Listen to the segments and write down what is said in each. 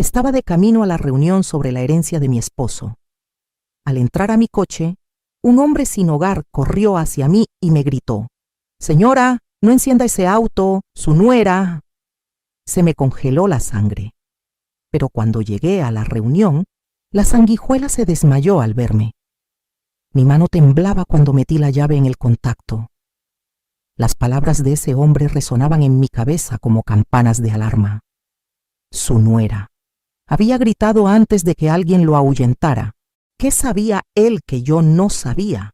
Estaba de camino a la reunión sobre la herencia de mi esposo. Al entrar a mi coche, un hombre sin hogar corrió hacia mí y me gritó: «Señora, no encienda ese auto, su nuera». Se me congeló la sangre. Pero cuando llegué a la reunión, la sanguijuela se desmayó al verme. Mi mano temblaba cuando metí la llave en el contacto. Las palabras de ese hombre resonaban en mi cabeza como campanas de alarma. Su nuera. Había gritado antes de que alguien lo ahuyentara. ¿Qué sabía él que yo no sabía?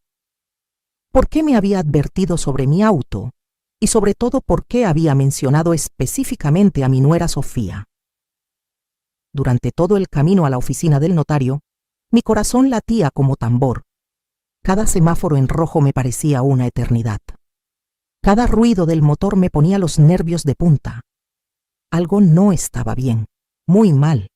¿Por qué me había advertido sobre mi auto? Y sobre todo, ¿por qué había mencionado específicamente a mi nuera Sofía? Durante todo el camino a la oficina del notario, mi corazón latía como tambor. Cada semáforo en rojo me parecía una eternidad. Cada ruido del motor me ponía los nervios de punta. Algo no estaba bien, muy mal.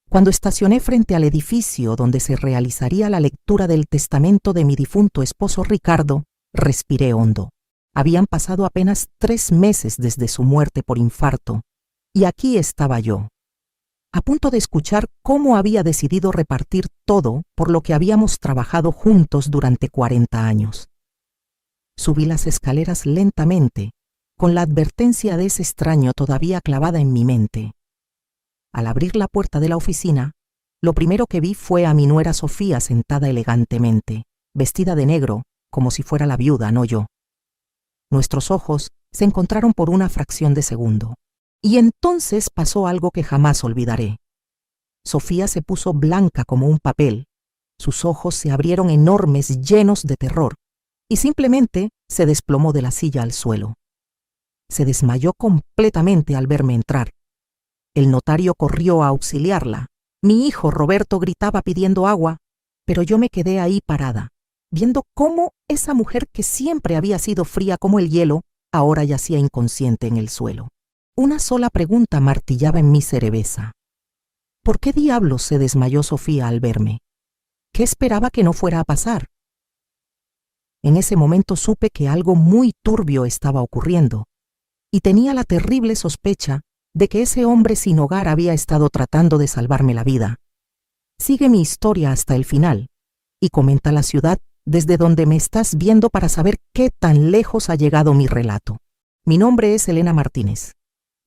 Cuando estacioné frente al edificio donde se realizaría la lectura del testamento de mi difunto esposo Ricardo, respiré hondo. Habían pasado apenas 3 meses desde su muerte por infarto, y aquí estaba yo, a punto de escuchar cómo había decidido repartir todo por lo que habíamos trabajado juntos durante 40 años. Subí las escaleras lentamente, con la advertencia de ese extraño todavía clavada en mi mente. Al abrir la puerta de la oficina, lo primero que vi fue a mi nuera Sofía sentada elegantemente, vestida de negro, como si fuera la viuda, no yo. Nuestros ojos se encontraron por una fracción de segundo, y entonces pasó algo que jamás olvidaré. Sofía se puso blanca como un papel, sus ojos se abrieron enormes, llenos de terror, y simplemente se desplomó de la silla al suelo. Se desmayó completamente al verme entrar. El notario corrió a auxiliarla. Mi hijo Roberto gritaba pidiendo agua, pero yo me quedé ahí parada, viendo cómo esa mujer que siempre había sido fría como el hielo, ahora yacía inconsciente en el suelo. Una sola pregunta martillaba en mi cerveza. ¿Por qué diablos se desmayó Sofía al verme? ¿Qué esperaba que no fuera a pasar? En ese momento supe que algo muy turbio estaba ocurriendo, y tenía la terrible sospecha de que ese hombre sin hogar había estado tratando de salvarme la vida. Sigue mi historia hasta el final, y comenta la ciudad desde donde me estás viendo para saber qué tan lejos ha llegado mi relato. Mi nombre es Elena Martínez.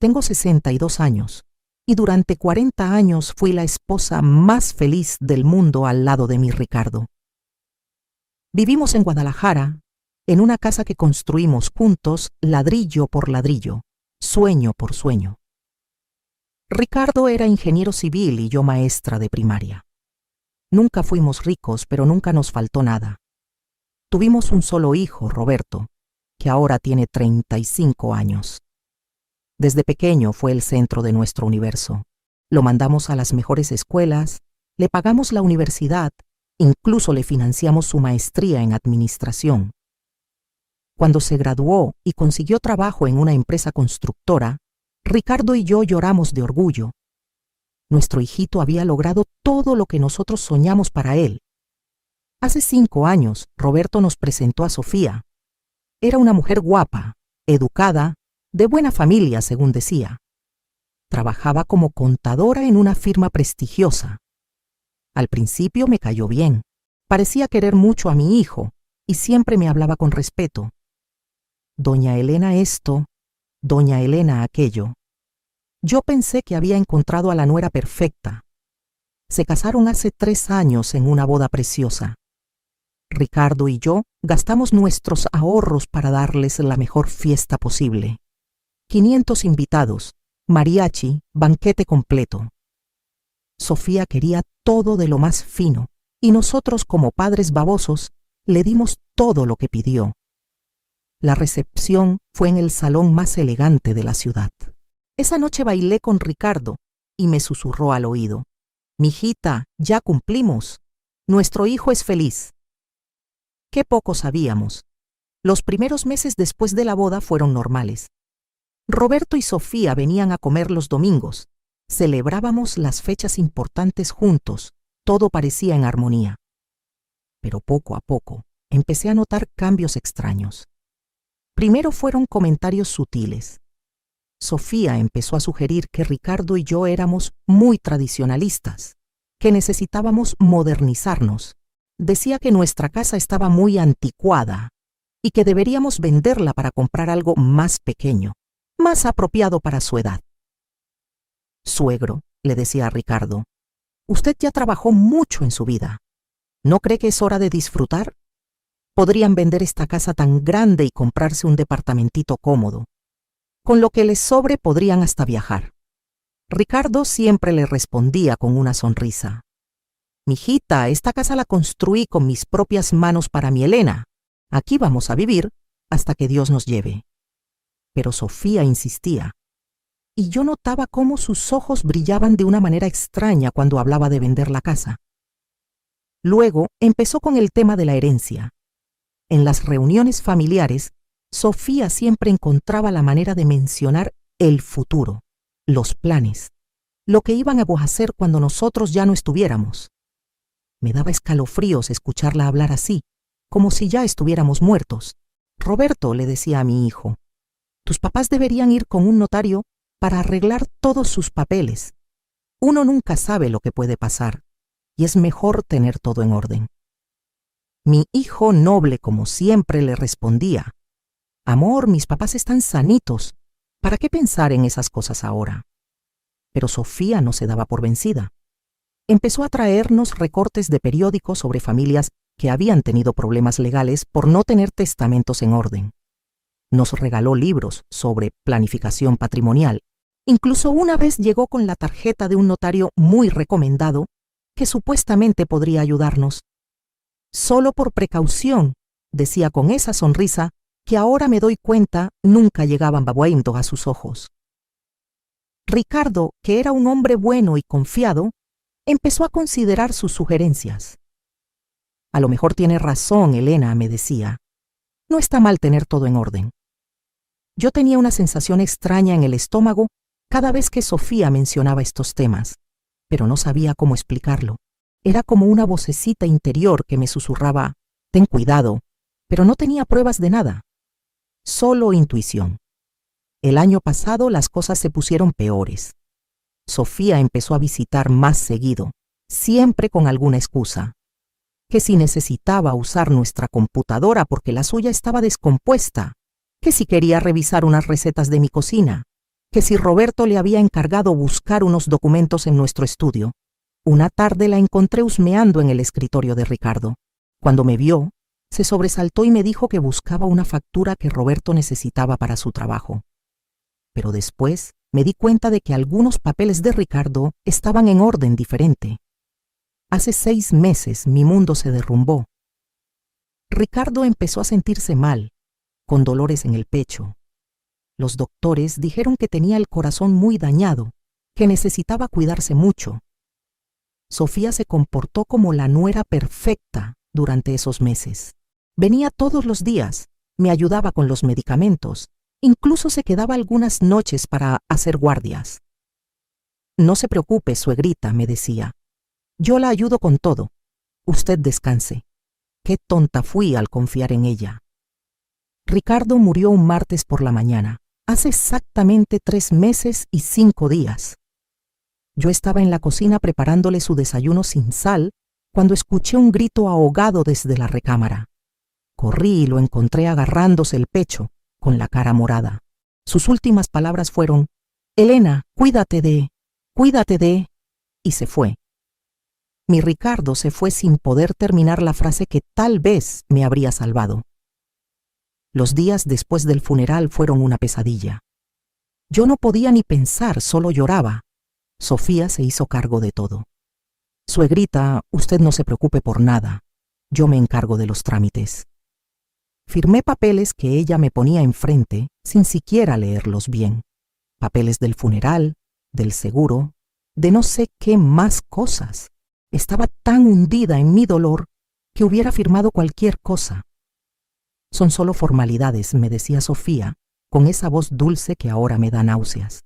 Tengo 62 años, y durante 40 años fui la esposa más feliz del mundo al lado de mi Ricardo. Vivimos en Guadalajara, en una casa que construimos juntos, ladrillo por ladrillo, sueño por sueño. Ricardo era ingeniero civil y yo maestra de primaria. Nunca fuimos ricos, pero nunca nos faltó nada. Tuvimos un solo hijo, Roberto, que ahora tiene 35 años. Desde pequeño fue el centro de nuestro universo. Lo mandamos a las mejores escuelas, le pagamos la universidad, incluso le financiamos su maestría en administración. Cuando se graduó y consiguió trabajo en una empresa constructora, Ricardo y yo lloramos de orgullo. Nuestro hijito había logrado todo lo que nosotros soñamos para él. Hace 5 años, Roberto nos presentó a Sofía. Era una mujer guapa, educada, de buena familia, según decía. Trabajaba como contadora en una firma prestigiosa. Al principio me cayó bien. Parecía querer mucho a mi hijo y siempre me hablaba con respeto. Doña Elena esto, doña Elena aquello. Yo pensé que había encontrado a la nuera perfecta. Se casaron hace 3 años en una boda preciosa. Ricardo y yo gastamos nuestros ahorros para darles la mejor fiesta posible. 500 invitados, mariachi, banquete completo. Sofía quería todo de lo más fino, y nosotros, como padres babosos, le dimos todo lo que pidió. La recepción fue en el salón más elegante de la ciudad. Esa noche bailé con Ricardo y me susurró al oído: «Mijita, ya cumplimos. Nuestro hijo es feliz». Qué poco sabíamos. Los primeros meses después de la boda fueron normales. Roberto y Sofía venían a comer los domingos. Celebrábamos las fechas importantes juntos. Todo parecía en armonía. Pero poco a poco empecé a notar cambios extraños. Primero fueron comentarios sutiles. Sofía empezó a sugerir que Ricardo y yo éramos muy tradicionalistas, que necesitábamos modernizarnos. Decía que nuestra casa estaba muy anticuada y que deberíamos venderla para comprar algo más pequeño, más apropiado para su edad. Suegro, le decía a Ricardo, usted ya trabajó mucho en su vida. ¿No cree que es hora de disfrutar? Podrían vender esta casa tan grande y comprarse un departamentito cómodo. Con lo que les sobre podrían hasta viajar. Ricardo siempre le respondía con una sonrisa. Mijita, esta casa la construí con mis propias manos para mi Elena. Aquí vamos a vivir hasta que Dios nos lleve. Pero Sofía insistía, y yo notaba cómo sus ojos brillaban de una manera extraña cuando hablaba de vender la casa. Luego empezó con el tema de la herencia. En las reuniones familiares, Sofía siempre encontraba la manera de mencionar el futuro, los planes, lo que iban a hacer cuando nosotros ya no estuviéramos. Me daba escalofríos escucharla hablar así, como si ya estuviéramos muertos. Roberto, le decía a mi hijo, tus papás deberían ir con un notario para arreglar todos sus papeles. Uno nunca sabe lo que puede pasar, y es mejor tener todo en orden. Mi hijo noble, como siempre, le respondía, amor, mis papás están sanitos, ¿para qué pensar en esas cosas ahora? Pero Sofía no se daba por vencida. Empezó a traernos recortes de periódicos sobre familias que habían tenido problemas legales por no tener testamentos en orden. Nos regaló libros sobre planificación patrimonial. Incluso una vez llegó con la tarjeta de un notario muy recomendado que supuestamente podría ayudarnos. Solo por precaución, decía con esa sonrisa que ahora me doy cuenta nunca llegaban babuendo a sus ojos. Ricardo, que era un hombre bueno y confiado, empezó a considerar sus sugerencias. A lo mejor tiene razón, Elena, me decía. No está mal tener todo en orden. Yo tenía una sensación extraña en el estómago cada vez que Sofía mencionaba estos temas, pero no sabía cómo explicarlo. Era como una vocecita interior que me susurraba, ten cuidado, pero no tenía pruebas de nada. Solo intuición. El año pasado las cosas se pusieron peores. Sofía empezó a visitar más seguido, siempre con alguna excusa. Que si necesitaba usar nuestra computadora porque la suya estaba descompuesta, que si quería revisar unas recetas de mi cocina, que si Roberto le había encargado buscar unos documentos en nuestro estudio. Una tarde la encontré husmeando en el escritorio de Ricardo. Cuando me vio, se sobresaltó y me dijo que buscaba una factura que Roberto necesitaba para su trabajo. Pero después me di cuenta de que algunos papeles de Ricardo estaban en orden diferente. Hace 6 meses mi mundo se derrumbó. Ricardo empezó a sentirse mal, con dolores en el pecho. Los doctores dijeron que tenía el corazón muy dañado, que necesitaba cuidarse mucho. Sofía se comportó como la nuera perfecta durante esos meses. Venía todos los días, me ayudaba con los medicamentos, incluso se quedaba algunas noches para hacer guardias. No se preocupe, suegrita, me decía. Yo la ayudo con todo. Usted descanse. Qué tonta fui al confiar en ella. Ricardo murió un martes por la mañana, hace exactamente 3 meses y 5 días. Yo estaba en la cocina preparándole su desayuno sin sal cuando escuché un grito ahogado desde la recámara. Corrí y lo encontré agarrándose el pecho, con la cara morada. Sus últimas palabras fueron, Elena, cuídate de... y se fue. Mi Ricardo se fue sin poder terminar la frase que tal vez me habría salvado. Los días después del funeral fueron una pesadilla. Yo no podía ni pensar, solo lloraba. Sofía se hizo cargo de todo. Suegrita, usted no se preocupe por nada. Yo me encargo de los trámites. Firmé papeles que ella me ponía enfrente sin siquiera leerlos bien. Papeles del funeral, del seguro, de no sé qué más cosas. Estaba tan hundida en mi dolor que hubiera firmado cualquier cosa. Son solo formalidades, me decía Sofía, con esa voz dulce que ahora me da náuseas.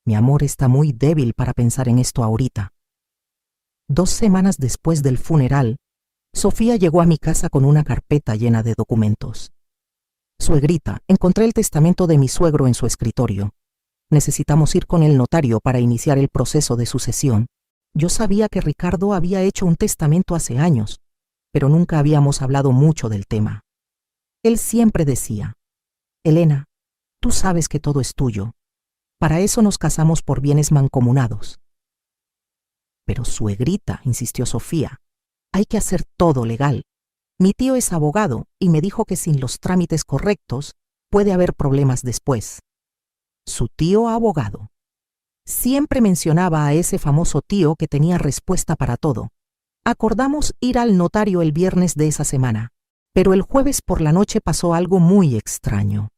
Mi amor está muy débil para pensar en esto ahorita. 2 semanas después del funeral, Sofía llegó a mi casa con una carpeta llena de documentos. Suegrita, encontré el testamento de mi suegro en su escritorio. Necesitamos ir con el notario para iniciar el proceso de sucesión. Yo sabía que Ricardo había hecho un testamento hace años, pero nunca habíamos hablado mucho del tema. Él siempre decía: Elena, tú sabes que todo es tuyo. Para eso nos casamos por bienes mancomunados. Pero suegrita, insistió Sofía, hay que hacer todo legal. Mi tío es abogado y me dijo que sin los trámites correctos puede haber problemas después. Su tío abogado. Siempre mencionaba a ese famoso tío que tenía respuesta para todo. Acordamos ir al notario el viernes de esa semana, pero el jueves por la noche pasó algo muy extraño.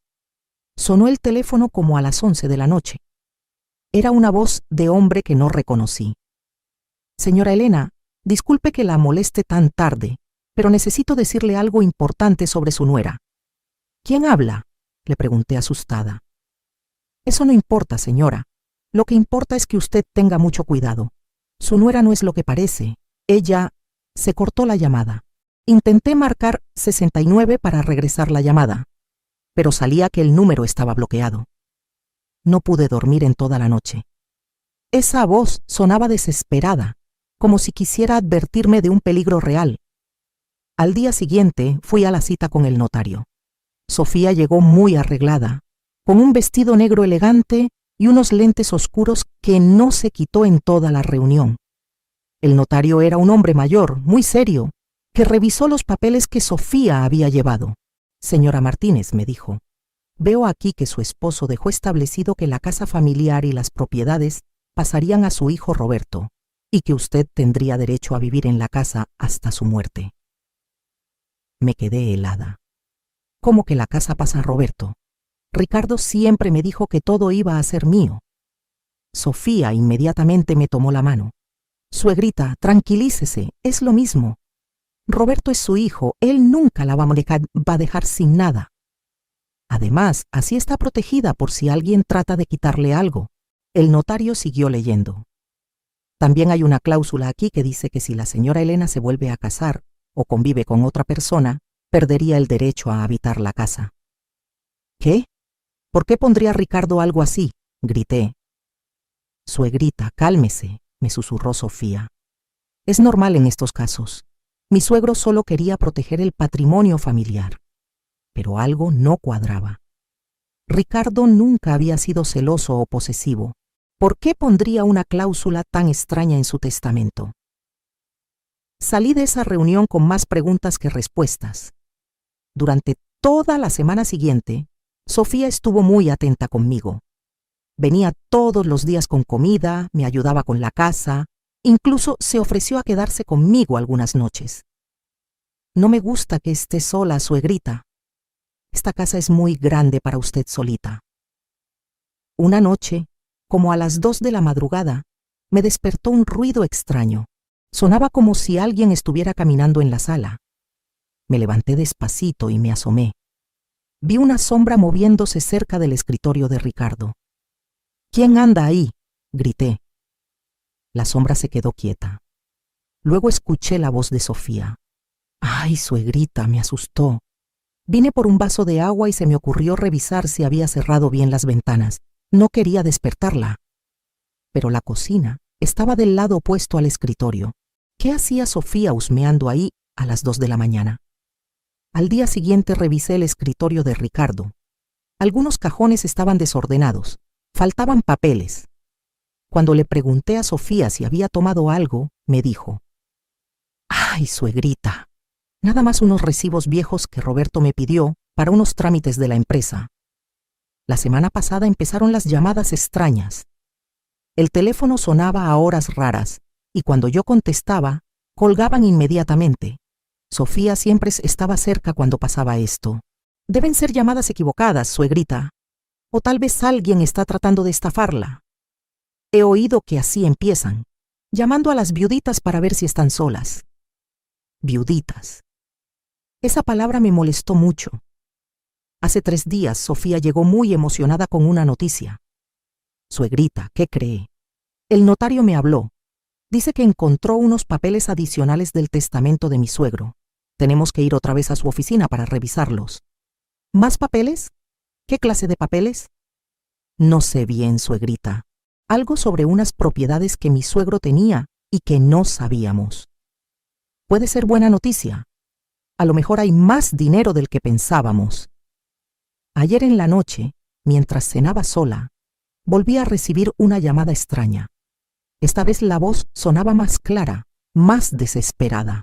Sonó el teléfono como a las 11 de la noche. Era una voz de hombre que no reconocí. Señora Elena, disculpe que la moleste tan tarde, pero necesito decirle algo importante sobre su nuera. ¿Quién habla?, le pregunté asustada. Eso no importa, señora. Lo que importa es que usted tenga mucho cuidado. Su nuera no es lo que parece. Ella... Se cortó la llamada. Intenté marcar 69 para regresar la llamada, pero salía que el número estaba bloqueado. No pude dormir en toda la noche. Esa voz sonaba desesperada, como si quisiera advertirme de un peligro real. Al día siguiente fui a la cita con el notario. Sofía llegó muy arreglada, con un vestido negro elegante y unos lentes oscuros que no se quitó en toda la reunión. El notario era un hombre mayor, muy serio, que revisó los papeles que Sofía había llevado. Señora Martínez, me dijo, veo aquí que su esposo dejó establecido que la casa familiar y las propiedades pasarían a su hijo Roberto, y que usted tendría derecho a vivir en la casa hasta su muerte. Me quedé helada. ¿Cómo que la casa pasa a Roberto? Ricardo siempre me dijo que todo iba a ser mío. Sofía inmediatamente me tomó la mano. Suegrita, tranquilícese, es lo mismo. Roberto es su hijo, él nunca la va a dejar sin nada. Además, así está protegida por si alguien trata de quitarle algo. El notario siguió leyendo. También hay una cláusula aquí que dice que si la señora Elena se vuelve a casar o convive con otra persona, perdería el derecho a habitar la casa. ¿Qué? ¿Por qué pondría Ricardo algo así?, grité. Suegrita, cálmese, me susurró Sofía. Es normal en estos casos. Mi suegro solo quería proteger el patrimonio familiar. Pero algo no cuadraba. Ricardo nunca había sido celoso o posesivo. ¿Por qué pondría una cláusula tan extraña en su testamento? Salí de esa reunión con más preguntas que respuestas. Durante toda la semana siguiente, Sofía estuvo muy atenta conmigo. Venía todos los días con comida, me ayudaba con la casa, incluso se ofreció a quedarse conmigo algunas noches. No me gusta que esté sola, suegrita. Esta casa es muy grande para usted solita. Una noche, como a las 2 de la madrugada, me despertó un ruido extraño. Sonaba como si alguien estuviera caminando en la sala. Me levanté despacito y me asomé. Vi una sombra moviéndose cerca del escritorio de Ricardo. ¿Quién anda ahí?, grité. La sombra se quedó quieta. Luego escuché la voz de Sofía. ¡Ay, suegrita!, me asustó. Vine por un vaso de agua y se me ocurrió revisar si había cerrado bien las ventanas. No quería despertarla. Pero la cocina estaba del lado opuesto al escritorio. ¿Qué hacía Sofía husmeando ahí a las 2 de la mañana? Al día siguiente revisé el escritorio de Ricardo. Algunos cajones estaban desordenados. Faltaban papeles. Cuando le pregunté a Sofía si había tomado algo, me dijo: ¡ay, suegrita! Nada más unos recibos viejos que Roberto me pidió para unos trámites de la empresa. La semana pasada empezaron las llamadas extrañas. El teléfono sonaba a horas raras y cuando yo contestaba, colgaban inmediatamente. Sofía siempre estaba cerca cuando pasaba esto. Deben ser llamadas equivocadas, suegrita. O tal vez alguien está tratando de estafarla. He oído que así empiezan, llamando a las viuditas para ver si están solas. Viuditas. Esa palabra me molestó mucho. Hace 3 días Sofía llegó muy emocionada con una noticia. Suegrita, ¿qué cree? El notario me habló. Dice que encontró unos papeles adicionales del testamento de mi suegro. Tenemos que ir otra vez a su oficina para revisarlos. ¿Más papeles? ¿Qué clase de papeles? No sé bien, suegrita. Algo sobre unas propiedades que mi suegro tenía y que no sabíamos. Puede ser buena noticia. A lo mejor hay más dinero del que pensábamos. Ayer en la noche, mientras cenaba sola, volví a recibir una llamada extraña. Esta vez la voz sonaba más clara, más desesperada.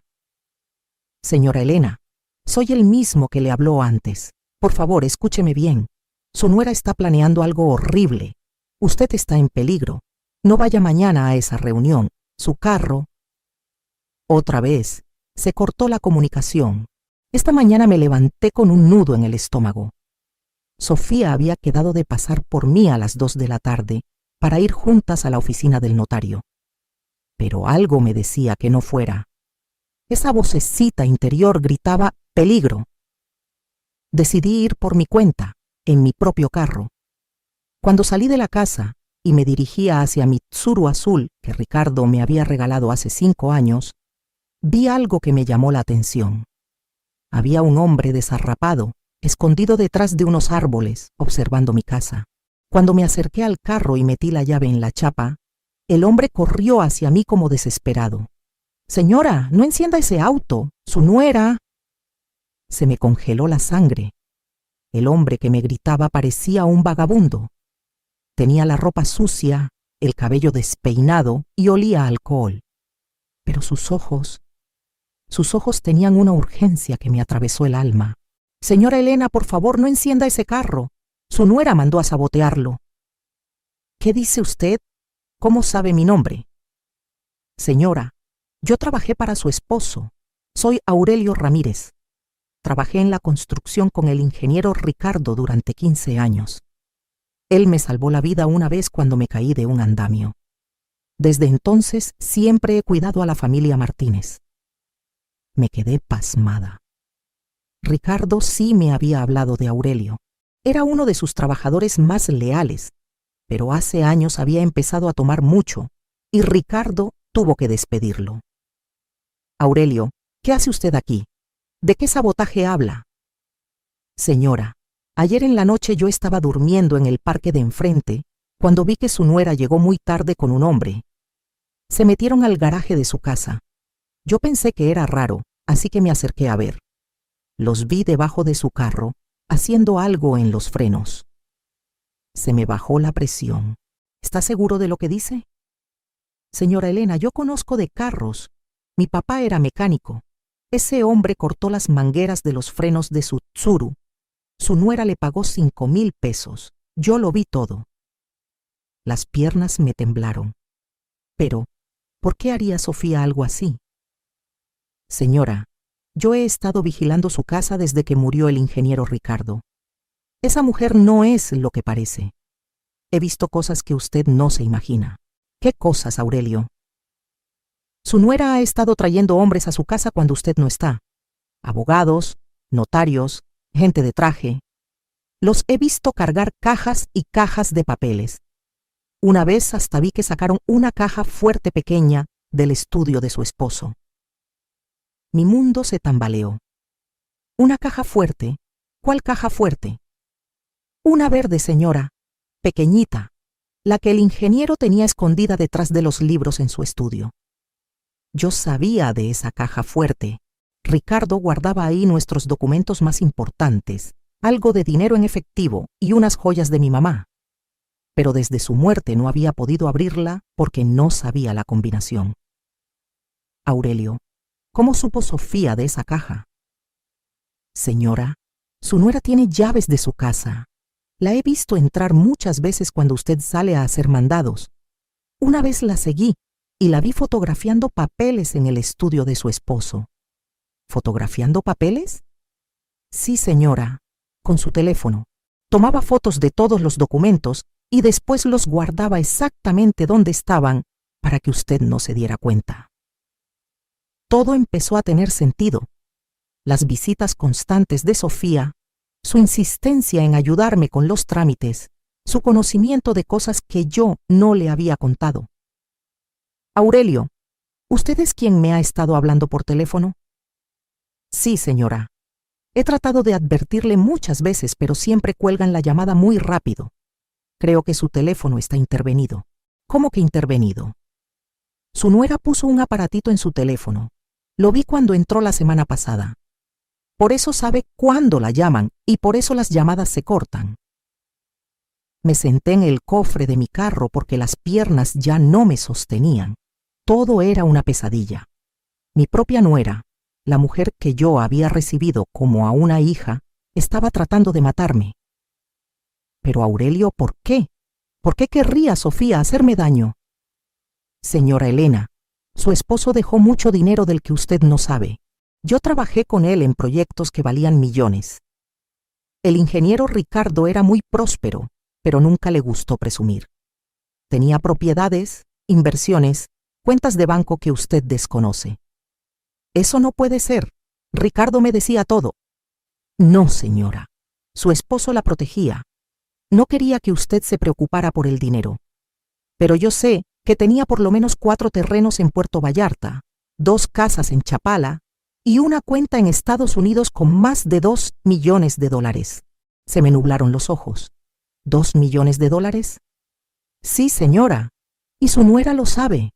Señora Elena, soy el mismo que le habló antes. Por favor, escúcheme bien. Su nuera está planeando algo horrible. Usted está en peligro. No vaya mañana a esa reunión. Su carro... Otra vez, se cortó la comunicación. Esta mañana me levanté con un nudo en el estómago. Sofía había quedado de pasar por mí a las 2 de la tarde para ir juntas a la oficina del notario. Pero algo me decía que no fuera. Esa vocecita interior gritaba «peligro». Decidí ir por mi cuenta, en mi propio carro. Cuando salí de la casa y me dirigía hacia mi Tsuru azul que Ricardo me había regalado hace 5 años, vi algo que me llamó la atención. Había un hombre desarrapado, escondido detrás de unos árboles, observando mi casa. Cuando me acerqué al carro y metí la llave en la chapa, el hombre corrió hacia mí como desesperado. «Señora, no encienda ese auto, su nuera». Se me congeló la sangre. El hombre que me gritaba parecía un vagabundo. Tenía la ropa sucia, el cabello despeinado y olía a alcohol. Pero sus ojos tenían una urgencia que me atravesó el alma. «Señora Elena, por favor, no encienda ese carro. Su nuera mandó a sabotearlo». «¿Qué dice usted? ¿Cómo sabe mi nombre?» «Señora, yo trabajé para su esposo. Soy Aurelio Ramírez. Trabajé en la construcción con el ingeniero Ricardo durante 15 años. Él me salvó la vida una vez cuando me caí de un andamio. Desde entonces siempre he cuidado a la familia Martínez». Me quedé pasmada. Ricardo sí me había hablado de Aurelio. Era uno de sus trabajadores más leales, pero hace años había empezado a tomar mucho y Ricardo tuvo que despedirlo. «Aurelio, ¿qué hace usted aquí? ¿De qué sabotaje habla?» «Señora, ayer en la noche yo estaba durmiendo en el parque de enfrente cuando vi que su nuera llegó muy tarde con un hombre. Se metieron al garaje de su casa. Yo pensé que era raro, así que me acerqué a ver. Los vi debajo de su carro, haciendo algo en los frenos. Se me bajó la presión. ¿Está seguro de lo que dice?» «Señora Elena, yo conozco de carros. Mi papá era mecánico. Ese hombre cortó las mangueras de los frenos de su Tsuru. Su nuera le pagó 5,000 pesos. Yo lo vi todo». Las piernas me temblaron. Pero, ¿por qué haría Sofía algo así? «Señora, yo he estado vigilando su casa desde que murió el ingeniero Ricardo. Esa mujer no es lo que parece. He visto cosas que usted no se imagina». «¿Qué cosas, Aurelio?» «Su nuera ha estado trayendo hombres a su casa cuando usted no está. Abogados, notarios, gente de traje. Los he visto cargar cajas y cajas de papeles. Una vez hasta vi que sacaron una caja fuerte pequeña del estudio de su esposo». Mi mundo se tambaleó. «¿Una caja fuerte? ¿Cuál caja fuerte?» «Una verde, señora, pequeñita, la que el ingeniero tenía escondida detrás de los libros en su estudio. Yo sabía de esa caja fuerte. Ricardo guardaba ahí nuestros documentos más importantes, algo de dinero en efectivo y unas joyas de mi mamá. Pero desde su muerte no había podido abrirla porque no sabía la combinación». «Aurelio, ¿cómo supo Sofía de esa caja?» «Señora, su nuera tiene llaves de su casa. La he visto entrar muchas veces cuando usted sale a hacer mandados. Una vez la seguí y la vi fotografiando papeles en el estudio de su esposo». «¿Fotografiando papeles?» «Sí, señora, con su teléfono. Tomaba fotos de todos los documentos y después los guardaba exactamente donde estaban para que usted no se diera cuenta». Todo empezó a tener sentido. Las visitas constantes de Sofía, su insistencia en ayudarme con los trámites, su conocimiento de cosas que yo no le había contado. «Aurelio, ¿usted es quien me ha estado hablando por teléfono?» «Sí, señora. He tratado de advertirle muchas veces, pero siempre cuelgan la llamada muy rápido. Creo que su teléfono está intervenido. ¿Cómo que intervenido? Su nuera puso un aparatito en su teléfono. Lo vi cuando entró la semana pasada. Por eso sabe cuándo la llaman y por eso las llamadas se cortan. Me senté en el cofre de mi carro porque las piernas ya no me sostenían. Todo era una pesadilla. Mi propia nuera, la mujer que yo había recibido como a una hija, estaba tratando de matarme. Pero Aurelio, ¿por qué? ¿Por qué querría Sofía hacerme daño? Señora Elena, su esposo dejó mucho dinero del que usted no sabe. Yo trabajé con él en proyectos que valían millones. El ingeniero Ricardo era muy próspero, pero nunca le gustó presumir. Tenía propiedades, inversiones, cuentas de banco que usted desconoce. Eso no puede ser. Ricardo me decía todo. No, señora. Su esposo la protegía. No quería que usted se preocupara por el dinero. Pero yo sé que tenía por lo menos 4 terrenos en Puerto Vallarta, 2 casas en Chapala y una cuenta en Estados Unidos con más de $2 millones. Se me nublaron los ojos. ¿$2 millones? Sí, señora. Y su nuera lo sabe.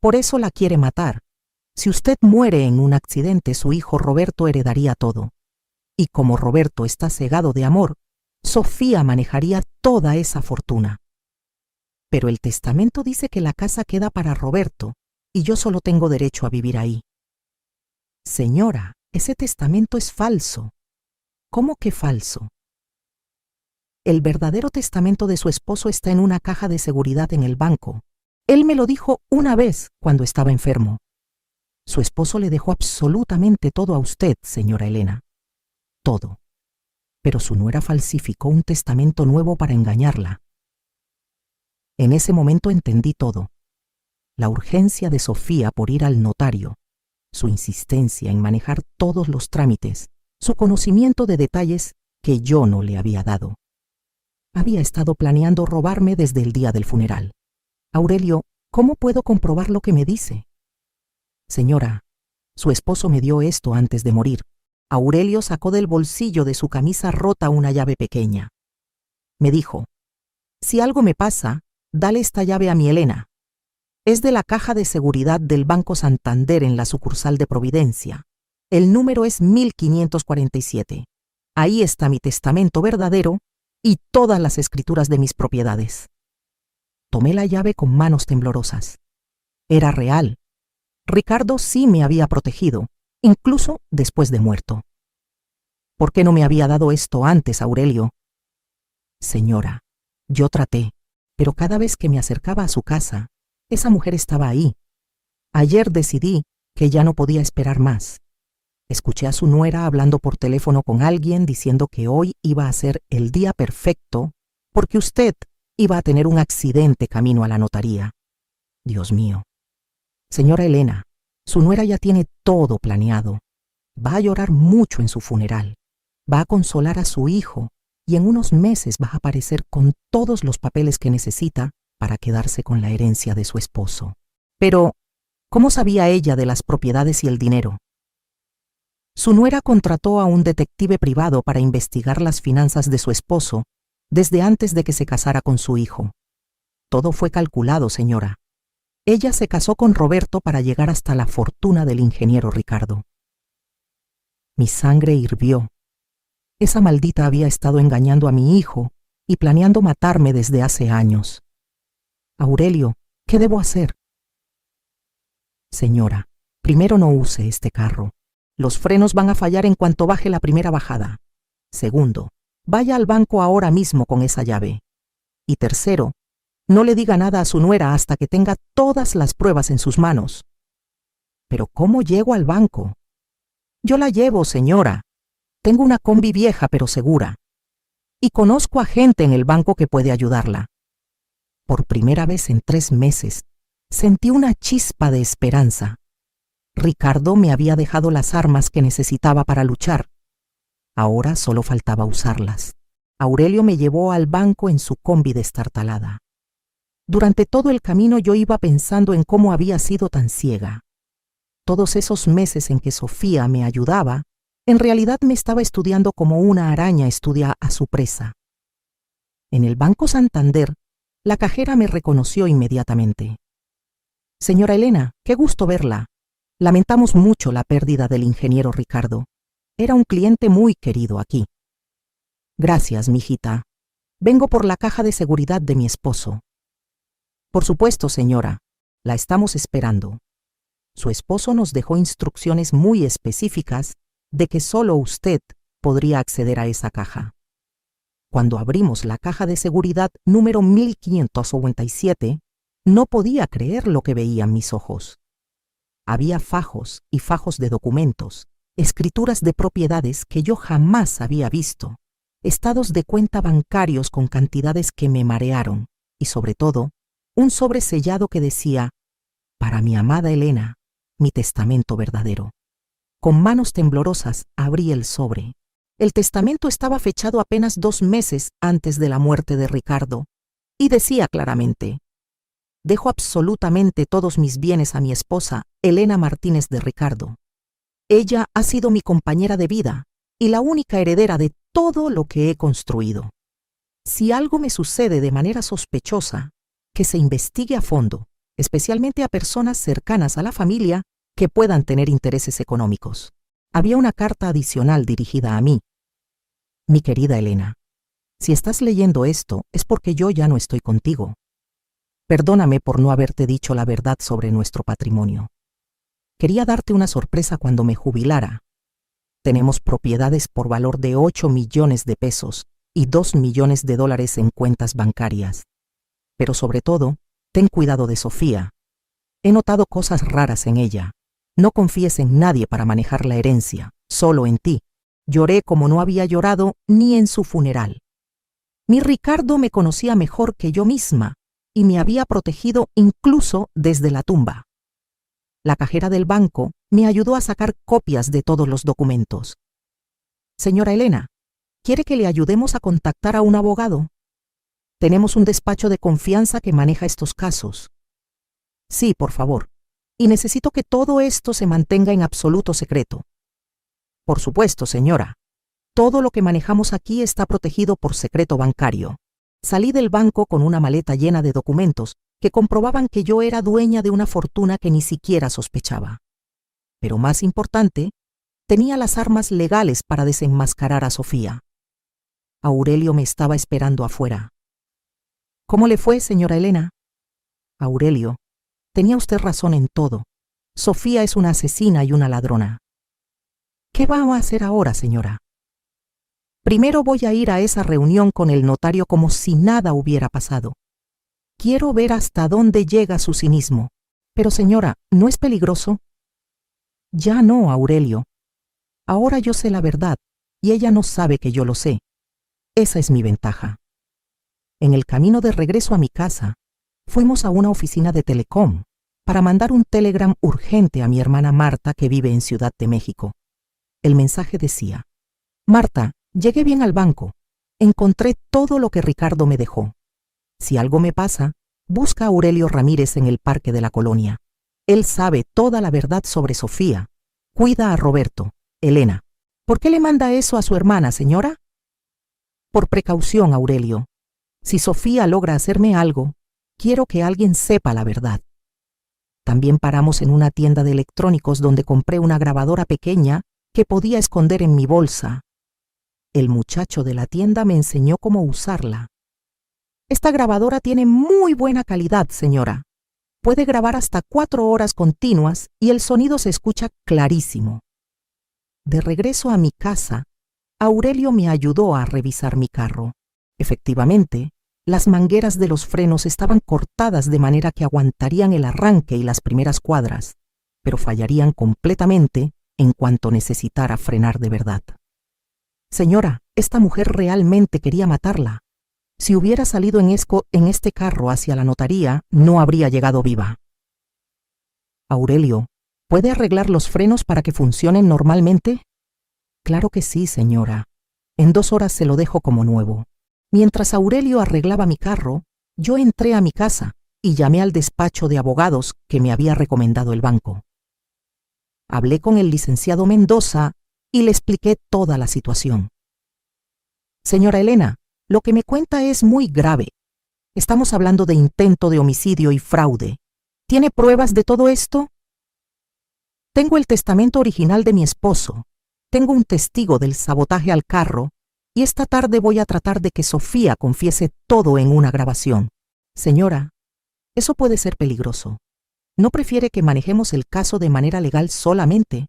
Por eso la quiere matar. Si usted muere en un accidente, su hijo Roberto heredaría todo. Y como Roberto está cegado de amor, Sofía manejaría toda esa fortuna. Pero el testamento dice que la casa queda para Roberto y yo solo tengo derecho a vivir ahí. Señora, ese testamento es falso. ¿Cómo que falso? El verdadero testamento de su esposo está en una caja de seguridad en el banco. Él me lo dijo una vez cuando estaba enfermo. Su esposo le dejó absolutamente todo a usted, señora Elena. Todo. Pero su nuera falsificó un testamento nuevo para engañarla. En ese momento entendí todo. La urgencia de Sofía por ir al notario, su insistencia en manejar todos los trámites, su conocimiento de detalles que yo no le había dado. Había estado planeando robarme desde el día del funeral. Aurelio, ¿cómo puedo comprobar lo que me dice? Señora, su esposo me dio esto antes de morir. Aurelio sacó del bolsillo de su camisa rota una llave pequeña. Me dijo, si algo me pasa, dale esta llave a mi Elena. Es de la caja de seguridad del Banco Santander en la sucursal de Providencia. El número es 1547. Ahí está mi testamento verdadero y todas las escrituras de mis propiedades. Tomé la llave con manos temblorosas. Era real. Ricardo sí me había protegido, incluso después de muerto. ¿Por qué no me había dado esto antes, Aurelio? Señora, yo traté, pero cada vez que me acercaba a su casa, esa mujer estaba ahí. Ayer decidí que ya no podía esperar más. Escuché a su nuera hablando por teléfono con alguien diciendo que hoy iba a ser el día perfecto porque usted iba a tener un accidente camino a la notaría. Dios mío. Señora Elena, su nuera ya tiene todo planeado. Va a llorar mucho en su funeral. Va a consolar a su hijo y en unos meses va a aparecer con todos los papeles que necesita para quedarse con la herencia de su esposo. Pero, ¿cómo sabía ella de las propiedades y el dinero? Su nuera contrató a un detective privado para investigar las finanzas de su esposo desde antes de que se casara con su hijo. Todo fue calculado, señora. Ella se casó con Roberto para llegar hasta la fortuna del ingeniero Ricardo. Mi sangre hirvió. Esa maldita había estado engañando a mi hijo y planeando matarme desde hace años. Aurelio, ¿qué debo hacer? Señora, primero no use este carro. Los frenos van a fallar en cuanto baje la primera bajada. Segundo, vaya al banco ahora mismo con esa llave. Y tercero, no le diga nada a su nuera hasta que tenga todas las pruebas en sus manos. ¿Pero cómo llego al banco? Yo la llevo, señora. Tengo una combi vieja pero segura. Y conozco a gente en el banco que puede ayudarla. Por primera vez en 3 meses, sentí una chispa de esperanza. Ricardo me había dejado las armas que necesitaba para luchar. Ahora solo faltaba usarlas. Aurelio me llevó al banco en su combi destartalada. Durante todo el camino yo iba pensando en cómo había sido tan ciega. Todos esos meses en que Sofía me ayudaba, en realidad me estaba estudiando como una araña estudia a su presa. En el Banco Santander, la cajera me reconoció inmediatamente. Señora Elena, qué gusto verla. Lamentamos mucho la pérdida del ingeniero Ricardo. Era un cliente muy querido aquí. Gracias, mijita. Vengo por la caja de seguridad de mi esposo. Por supuesto, señora. La estamos esperando. Su esposo nos dejó instrucciones muy específicas de que solo usted podría acceder a esa caja. Cuando abrimos la caja de seguridad número 1597, no podía creer lo que veían mis ojos. Había fajos y fajos de documentos, escrituras de propiedades que yo jamás había visto, estados de cuenta bancarios con cantidades que me marearon y, sobre todo, un sobre sellado que decía: «Para mi amada Elena, mi testamento verdadero». Con manos temblorosas abrí el sobre. El testamento estaba fechado apenas 2 meses antes de la muerte de Ricardo y decía claramente: «Dejo absolutamente todos mis bienes a mi esposa, Elena Martínez de Ricardo. Ella ha sido mi compañera de vida y la única heredera de todo lo que he construido. Si algo me sucede de manera sospechosa, que se investigue a fondo, especialmente a personas cercanas a la familia que puedan tener intereses económicos». Había una carta adicional dirigida a mí. «Mi querida Elena, si estás leyendo esto es porque yo ya no estoy contigo. Perdóname por no haberte dicho la verdad sobre nuestro patrimonio. Quería darte una sorpresa cuando me jubilara. Tenemos propiedades por valor de 8 millones de pesos y 2 millones de dólares en cuentas bancarias. Pero sobre todo, ten cuidado de Sofía. He notado cosas raras en ella. No confíes en nadie para manejar la herencia, solo en ti. Lloré como no había llorado ni en su funeral. Mi Ricardo me conocía mejor que yo misma y me había protegido incluso desde la tumba. La cajera del banco me ayudó a sacar copias de todos los documentos. Señora Elena, ¿quiere que le ayudemos a contactar a un abogado? Tenemos un despacho de confianza que maneja estos casos. Sí, por favor. Y necesito que todo esto se mantenga en absoluto secreto. Por supuesto, señora. Todo lo que manejamos aquí está protegido por secreto bancario. Salí del banco con una maleta llena de documentos que comprobaban que yo era dueña de una fortuna que ni siquiera sospechaba. Pero más importante, tenía las armas legales para desenmascarar a Sofía. Aurelio me estaba esperando afuera. ¿Cómo le fue, señora Elena? Aurelio, tenía usted razón en todo. Sofía es una asesina y una ladrona. ¿Qué va a hacer ahora, señora? Primero voy a ir a esa reunión con el notario como si nada hubiera pasado. Quiero ver hasta dónde llega su cinismo. Pero, señora, ¿no es peligroso? Ya no, Aurelio. Ahora yo sé la verdad y ella no sabe que yo lo sé. Esa es mi ventaja. En el camino de regreso a mi casa, fuimos a una oficina de Telecom para mandar un telegram urgente a mi hermana Marta, que vive en Ciudad de México. El mensaje decía: «Marta, llegué bien al banco. Encontré todo lo que Ricardo me dejó. Si algo me pasa, busca a Aurelio Ramírez en el Parque de la Colonia. Él sabe toda la verdad sobre Sofía. Cuida a Roberto. Elena». ¿Por qué le manda eso a su hermana, señora? Por precaución, Aurelio. Si Sofía logra hacerme algo, quiero que alguien sepa la verdad. También paramos en una tienda de electrónicos donde compré una grabadora pequeña que podía esconder en mi bolsa. El muchacho de la tienda me enseñó cómo usarla. Esta grabadora tiene muy buena calidad, señora. Puede grabar hasta 4 horas continuas y el sonido se escucha clarísimo. De regreso a mi casa, Aurelio me ayudó a revisar mi carro. Efectivamente, las mangueras de los frenos estaban cortadas de manera que aguantarían el arranque y las primeras cuadras, pero fallarían completamente en cuanto necesitara frenar de verdad. Señora, esta mujer realmente quería matarla. Si hubiera salido en este carro hacia la notaría, no habría llegado viva. Aurelio, ¿puede arreglar los frenos para que funcionen normalmente? Claro que sí, señora. En 2 horas se lo dejo como nuevo. Mientras Aurelio arreglaba mi carro, yo entré a mi casa y llamé al despacho de abogados que me había recomendado el banco. Hablé con el licenciado Mendoza y le expliqué toda la situación. Señora Elena, Lo que me cuenta es muy grave. Estamos hablando de intento de homicidio y fraude. ¿Tiene pruebas de todo esto? Tengo el testamento original de mi esposo. Tengo un testigo del sabotaje al carro y esta tarde voy a tratar de que Sofía confiese todo en una grabación. Señora, eso puede ser peligroso. ¿No prefiere que manejemos el caso de manera legal solamente?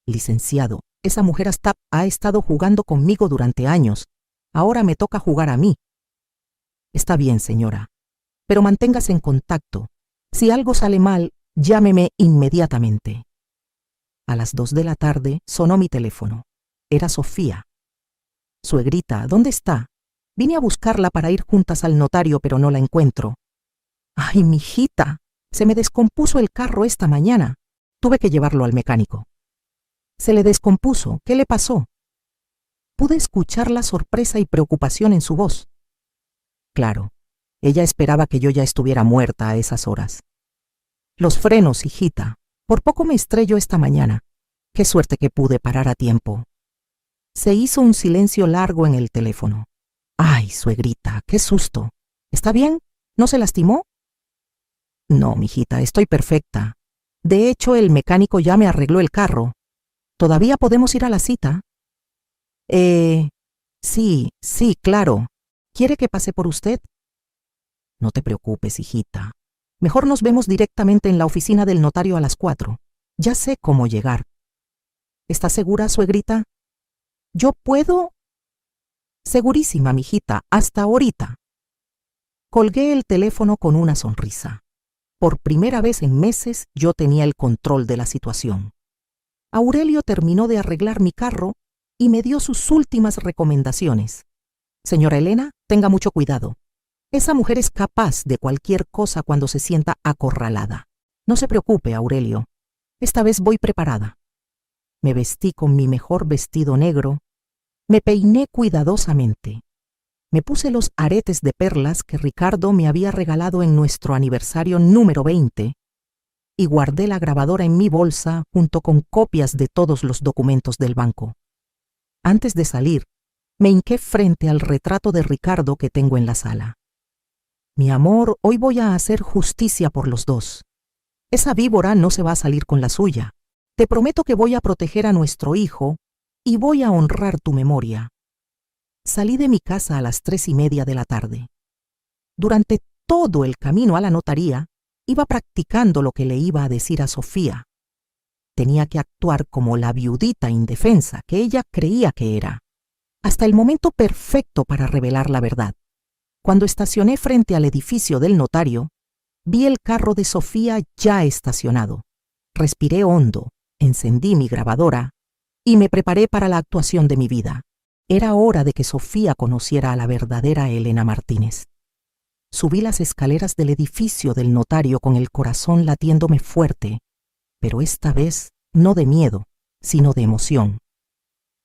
Licenciado, esa mujer ha estado jugando conmigo durante años. Ahora me toca jugar a mí. Está bien, señora, pero manténgase en contacto. Si algo sale mal, llámeme inmediatamente. A las 2 de la tarde sonó mi teléfono. Era Sofía. Suegrita, ¿dónde está? Vine a buscarla para ir juntas al notario, pero no la encuentro. Ay, mijita, se me descompuso el carro esta mañana. Tuve que llevarlo al mecánico. Se le descompuso. ¿Qué le pasó? Pude escuchar la sorpresa y preocupación en su voz. Claro, ella esperaba que yo ya estuviera muerta a esas horas. Los frenos, hijita. Por poco me estrello esta mañana. Qué suerte que pude parar a tiempo. Se hizo un silencio largo en el teléfono. Ay, suegrita, qué susto. ¿Está bien? ¿No se lastimó? No, mijita, estoy perfecta. De hecho, el mecánico ya me arregló el carro. ¿Todavía podemos ir a la cita? Sí, claro. ¿Quiere que pase por usted? No te preocupes, hijita. Mejor nos vemos directamente en la oficina del notario a las 4. Ya sé cómo llegar. ¿Estás segura, suegrita? ¿Yo puedo? Segurísima, mijita, hasta ahorita. Colgué el teléfono con una sonrisa. Por primera vez en meses yo tenía el control de la situación. Aurelio terminó de arreglar mi carro y me dio sus últimas recomendaciones. Señora Elena, tenga mucho cuidado. Esa mujer es capaz de cualquier cosa cuando se sienta acorralada. No se preocupe, Aurelio. Esta vez voy preparada. Me vestí con mi mejor vestido negro. Me peiné cuidadosamente. Me puse los aretes de perlas que Ricardo me había regalado en nuestro aniversario número 20 y guardé la grabadora en mi bolsa junto con copias de todos los documentos del banco. Antes de salir, me hinqué frente al retrato de Ricardo que tengo en la sala. Mi amor, hoy voy a hacer justicia por los dos. Esa víbora no se va a salir con la suya. Te prometo que voy a proteger a nuestro hijo y voy a honrar tu memoria. Salí de mi casa a las 3:30 de la tarde. Durante todo el camino a la notaría, iba practicando lo que le iba a decir a Sofía. Tenía que actuar como la viudita indefensa que ella creía que era, hasta el momento perfecto para revelar la verdad. Cuando estacioné frente al edificio del notario, vi el carro de Sofía ya estacionado. Respiré hondo, encendí mi grabadora y me preparé para la actuación de mi vida. Era hora de que Sofía conociera a la verdadera Elena Martínez. Subí las escaleras del edificio del notario con el corazón latiéndome fuerte, pero esta vez no de miedo, sino de emoción.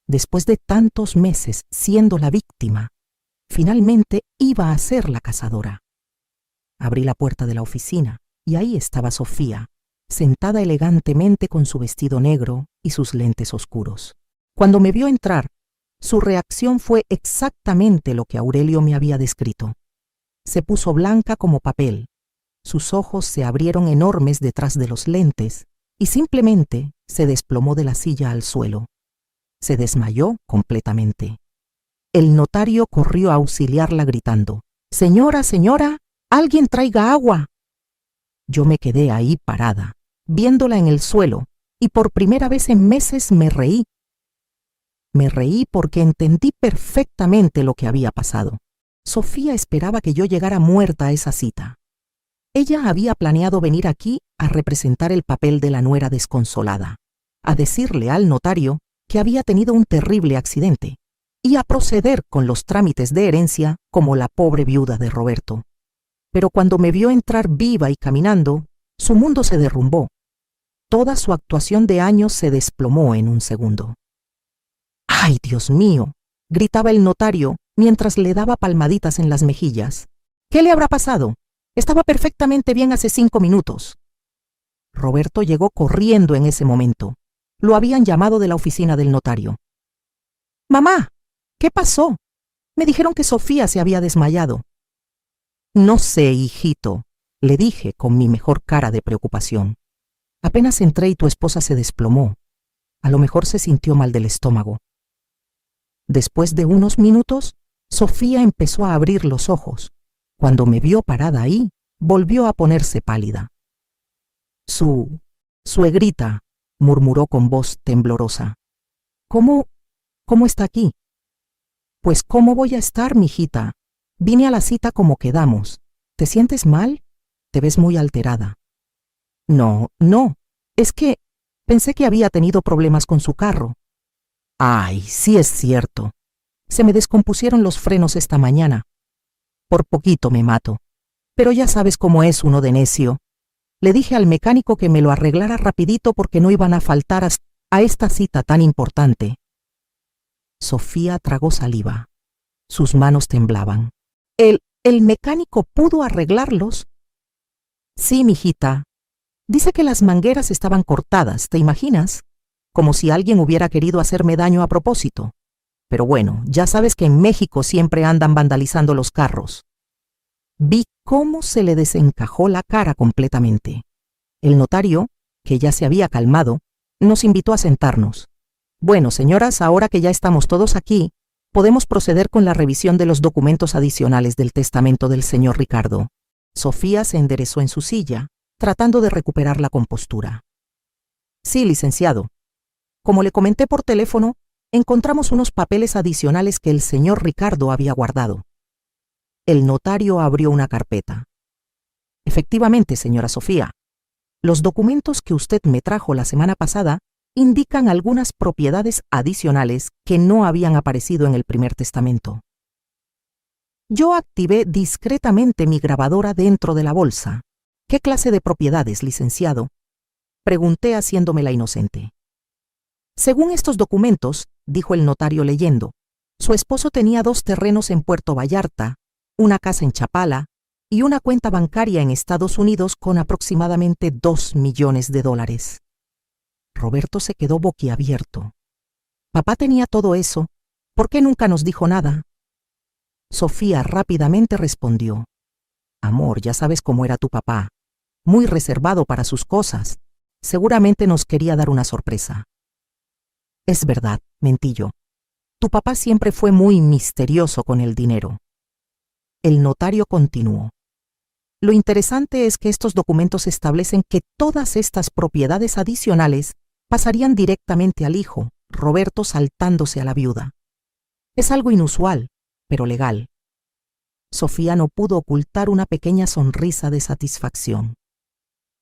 Después de tantos meses siendo la víctima, finalmente iba a ser la cazadora. Abrí la puerta de la oficina y ahí estaba Sofía, sentada elegantemente con su vestido negro y sus lentes oscuros. Cuando me vio entrar, su reacción fue exactamente lo que Aurelio me había descrito. Se puso blanca como papel, sus ojos se abrieron enormes detrás de los lentes y simplemente se desplomó de la silla al suelo. Se desmayó completamente. El notario corrió a auxiliarla gritando: «Señora, señora, alguien traiga agua». Yo me quedé ahí parada, viéndola en el suelo, y por primera vez en meses me reí. Me reí porque entendí perfectamente lo que había pasado. Sofía esperaba que yo llegara muerta a esa cita. Ella había planeado venir aquí a representar el papel de la nuera desconsolada, a decirle al notario que había tenido un terrible accidente y a proceder con los trámites de herencia como la pobre viuda de Roberto. Pero cuando me vio entrar viva y caminando, su mundo se derrumbó. Toda su actuación de años se desplomó en un segundo. «¡Ay, Dios mío!», gritaba el notario mientras le daba palmaditas en las mejillas. «¿Qué le habrá pasado? Estaba perfectamente bien hace 5 minutos». Roberto llegó corriendo en ese momento. Lo habían llamado de la oficina del notario. «Mamá, ¿qué pasó? Me dijeron que Sofía se había desmayado. No sé, hijito, le dije con mi mejor cara de preocupación. Apenas entré y tu esposa se desplomó. A lo mejor se sintió mal del estómago. Después de unos minutos, Sofía empezó a abrir los ojos. Cuando me vio parada ahí, volvió a ponerse pálida. Suegrita, murmuró con voz temblorosa. ¿Cómo está aquí? Pues ¿cómo voy a estar, mijita? Vine a la cita como quedamos. ¿Te sientes mal? Te ves muy alterada. No, es que pensé que había tenido problemas con su carro. Ay, sí es cierto. Se me descompusieron los frenos esta mañana. Por poquito me mato. Pero ya sabes cómo es uno de necio. Le dije al mecánico que me lo arreglara rapidito porque no iban a faltar a esta cita tan importante. Sofía tragó saliva. Sus manos temblaban. ¿El mecánico pudo arreglarlos? Sí, mijita. Dice que las mangueras estaban cortadas, ¿te imaginas? Como si alguien hubiera querido hacerme daño a propósito. Pero bueno, ya sabes que en México siempre andan vandalizando los carros. Vi cómo se le desencajó la cara completamente. El notario, que ya se había calmado, nos invitó a sentarnos. Bueno, señoras, ahora que ya estamos todos aquí, podemos proceder con la revisión de los documentos adicionales del testamento del señor Ricardo. Sofía se enderezó en su silla, tratando de recuperar la compostura. Sí, licenciado. Como le comenté por teléfono, encontramos unos papeles adicionales que el señor Ricardo había guardado. El notario abrió una carpeta. Efectivamente, señora Sofía, los documentos que usted me trajo la semana pasada indican algunas propiedades adicionales que no habían aparecido en el primer testamento. Yo activé discretamente mi grabadora dentro de la bolsa. ¿Qué clase de propiedades, licenciado?, pregunté haciéndome la inocente. Según estos documentos, dijo el notario leyendo, su esposo tenía 2 terrenos en Puerto Vallarta, una casa en Chapala y una cuenta bancaria en Estados Unidos con aproximadamente $2 millones. Roberto se quedó boquiabierto. Papá tenía todo eso. ¿Por qué nunca nos dijo nada? Sofía rápidamente respondió. Amor, ya sabes cómo era tu papá. Muy reservado para sus cosas. Seguramente nos quería dar una sorpresa. Es verdad, mentí yo. Tu papá siempre fue muy misterioso con el dinero. El notario continuó. Lo interesante es que estos documentos establecen que todas estas propiedades adicionales pasarían directamente al hijo, Roberto, saltándose a la viuda. Es algo inusual, pero legal. Sofía no pudo ocultar una pequeña sonrisa de satisfacción.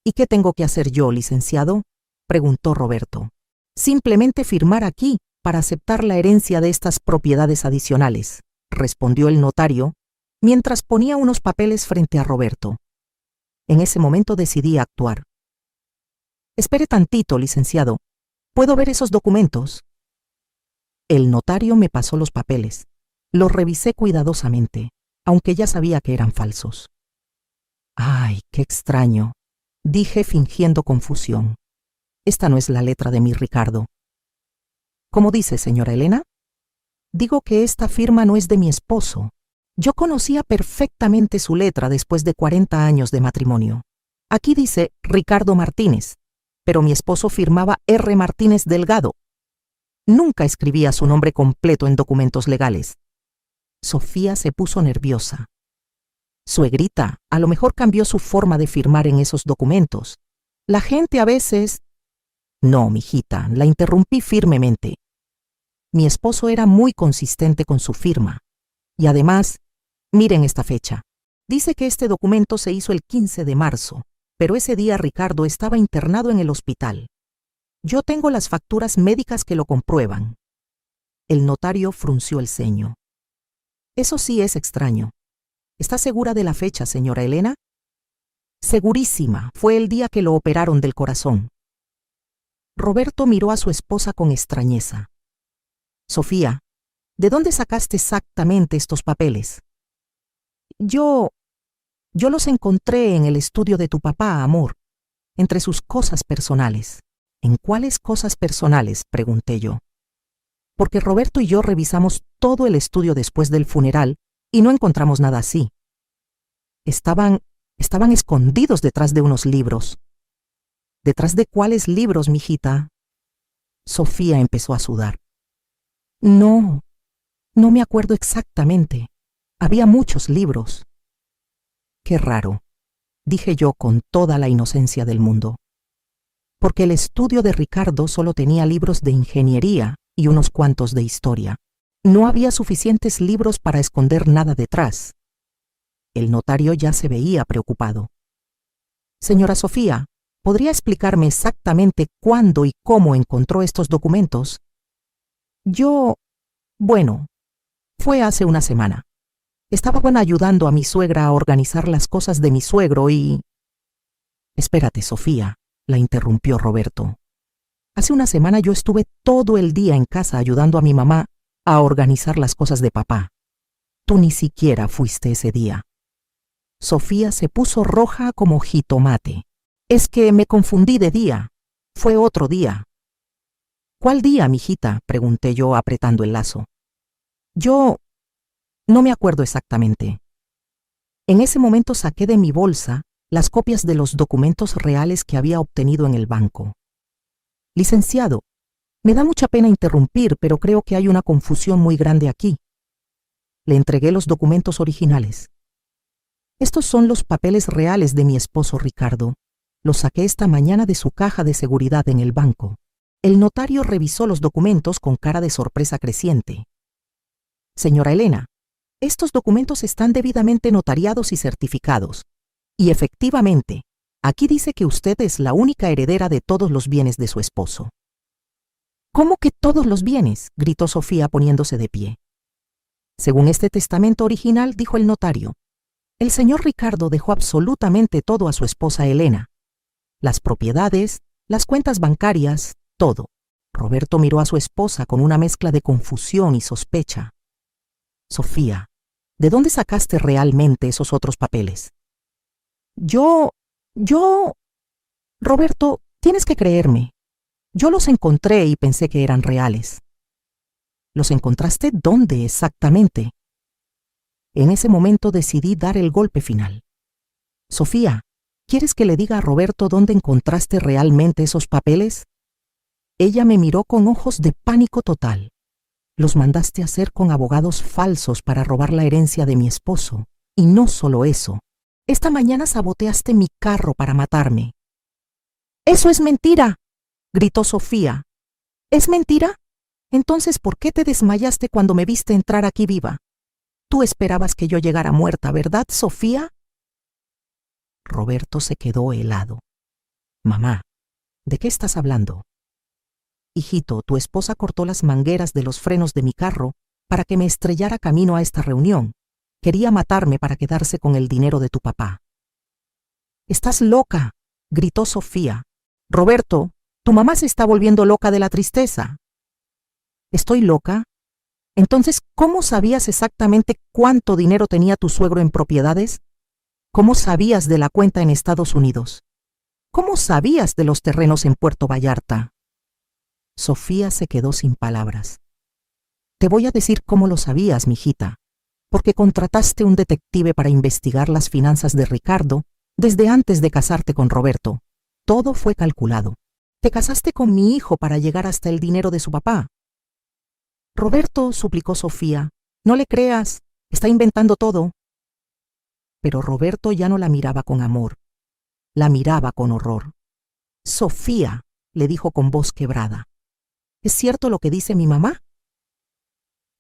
¿Y qué tengo que hacer yo, licenciado?, preguntó Roberto. Simplemente firmar aquí para aceptar la herencia de estas propiedades adicionales, respondió el notario, mientras ponía unos papeles frente a Roberto. En ese momento decidí actuar. Espere tantito, licenciado. ¿Puedo ver esos documentos? El notario me pasó los papeles. Los revisé cuidadosamente, aunque ya sabía que eran falsos. ¡Ay, qué extraño!, dije fingiendo confusión. Esta no es la letra de mi Ricardo. ¿Cómo dice, señora Elena? Digo que esta firma no es de mi esposo. Yo conocía perfectamente su letra después de 40 años de matrimonio. Aquí dice Ricardo Martínez, pero mi esposo firmaba R. Martínez Delgado. Nunca escribía su nombre completo en documentos legales. Sofía se puso nerviosa. Suegrita, a lo mejor cambió su forma de firmar en esos documentos. La gente a veces... No, mijita, la interrumpí firmemente. Mi esposo era muy consistente con su firma. Y además, miren esta fecha. Dice que este documento se hizo el 15 de marzo, pero ese día Ricardo estaba internado en el hospital. Yo tengo las facturas médicas que lo comprueban. El notario frunció el ceño. Eso sí es extraño. ¿Está segura de la fecha, señora Elena? Segurísima, fue el día que lo operaron del corazón. Roberto miró a su esposa con extrañeza. Sofía, ¿de dónde sacaste exactamente estos papeles? Yo los encontré en el estudio de tu papá, amor, entre sus cosas personales. ¿En cuáles cosas personales?, pregunté yo. porque Roberto y yo revisamos todo el estudio después del funeral y no encontramos nada así. Estaban escondidos detrás de unos libros. ¿Detrás de cuáles libros, mijita? Sofía empezó a sudar. No me acuerdo exactamente. Había muchos libros. Qué raro, dije yo con toda la inocencia del mundo. Porque el estudio de Ricardo solo tenía libros de ingeniería y unos cuantos de historia. No había suficientes libros para esconder nada detrás. El notario ya se veía preocupado. Señora Sofía, ¿podría explicarme exactamente cuándo y cómo encontró estos documentos? Bueno, fue hace una semana. Estaba ayudando a mi suegra a organizar las cosas de mi suegro y... Espérate, Sofía, la interrumpió Roberto. Hace una semana yo estuve todo el día en casa ayudando a mi mamá a organizar las cosas de papá. Tú ni siquiera fuiste ese día. Sofía se puso roja como jitomate. Es que me confundí de día. Fue otro día. ¿Cuál día, mijita?, pregunté yo apretando el lazo. Yo no me acuerdo exactamente. En ese momento saqué de mi bolsa las copias de los documentos reales que había obtenido en el banco. Licenciado, me da mucha pena interrumpir, pero creo que hay una confusión muy grande aquí. Le entregué los documentos originales. Estos son los papeles reales de mi esposo Ricardo. Los saqué esta mañana de su caja de seguridad en el banco. El notario revisó los documentos con cara de sorpresa creciente. Señora Elena, estos documentos están debidamente notariados y certificados. Y efectivamente, aquí dice que usted es la única heredera de todos los bienes de su esposo. ¿Cómo que todos los bienes?, gritó Sofía poniéndose de pie. Según este testamento original, dijo el notario, el señor Ricardo dejó absolutamente todo a su esposa Elena. Las propiedades, las cuentas bancarias, todo. Roberto miró a su esposa con una mezcla de confusión y sospecha. Sofía, ¿de dónde sacaste realmente esos otros papeles? Roberto, tienes que creerme. Yo los encontré y pensé que eran reales. ¿Los encontraste dónde exactamente? En ese momento decidí dar el golpe final. Sofía, ¿quieres que le diga a Roberto dónde encontraste realmente esos papeles? Ella me miró con ojos de pánico total. Los mandaste a hacer con abogados falsos para robar la herencia de mi esposo. Y no solo eso. Esta mañana saboteaste mi carro para matarme. ¡Eso es mentira!, gritó Sofía. ¿Es mentira? Entonces, ¿por qué te desmayaste cuando me viste entrar aquí viva? Tú esperabas que yo llegara muerta, ¿verdad, Sofía? Roberto se quedó helado. Mamá, ¿de qué estás hablando? Hijito, tu esposa cortó las mangueras de los frenos de mi carro para que me estrellara camino a esta reunión. Quería matarme para quedarse con el dinero de tu papá. ¡Estás loca!, gritó Sofía. Roberto, tu mamá se está volviendo loca de la tristeza. ¿Estoy loca? Entonces, ¿cómo sabías exactamente cuánto dinero tenía tu suegro en propiedades? ¿Cómo sabías de la cuenta en Estados Unidos? ¿Cómo sabías de los terrenos en Puerto Vallarta? Sofía se quedó sin palabras. Te voy a decir cómo lo sabías, mijita, porque contrataste un detective para investigar las finanzas de Ricardo desde antes de casarte con Roberto. Todo fue calculado. Te casaste con mi hijo para llegar hasta el dinero de su papá. Roberto, suplicó Sofía, no le creas, está inventando todo. Pero Roberto ya no la miraba con amor, la miraba con horror. Sofía, le dijo con voz quebrada, ¿es cierto lo que dice mi mamá?